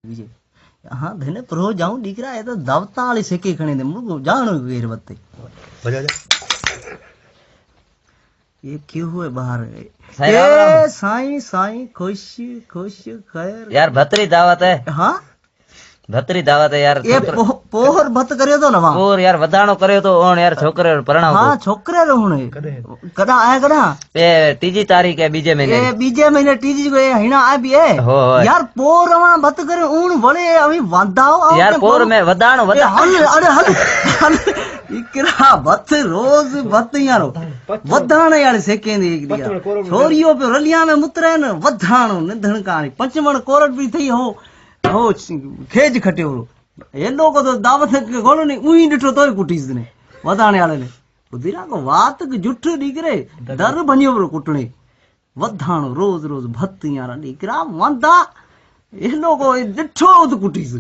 विजय हाँ धने प्रो जाऊं दिख रहा है तो दावता वाले सेके खणे दे मुझको जानो गेर बत्ते बजा जा ये क्यों हुए बाहर साईं राम राम। ए साईं साईं खुश खुश खैर यार भतरी दावत है, हाँ भतरी दावत है यार। ये पोहर भत करे तो ना वहाँ और यार वधाणो करे तो ओन यार छोकरे परणाव हाँ छोकरे रहने कदा आया कदा ए तीजी तारीख है बीजे महीने ए बीजे महीने टीजी को हिना आ भी है हो यार पोर वहाँ भत करे ऊन बड़े अभी वादाओ यार पोर में वधाणो ए, हल अरे हल हल इकरा भत रोज भत यारो वधाणे यार सेकेंदी एक दिया छोरियो पे रलिया में मुतरे न वधाणो निधन काणी पंचमण कोरट भी थई हो खेज खटियो ये लोग तो दावत के गोलो नहीं उही डिठो तो कुटीस ने वधाणे वाले ने बुधिरा को बात के जुठ निकरे डर बनियो बरो कुटणे वधाणो रोज रोज भत यार निकरा वंदा ये लोग डिठो तो कुटीस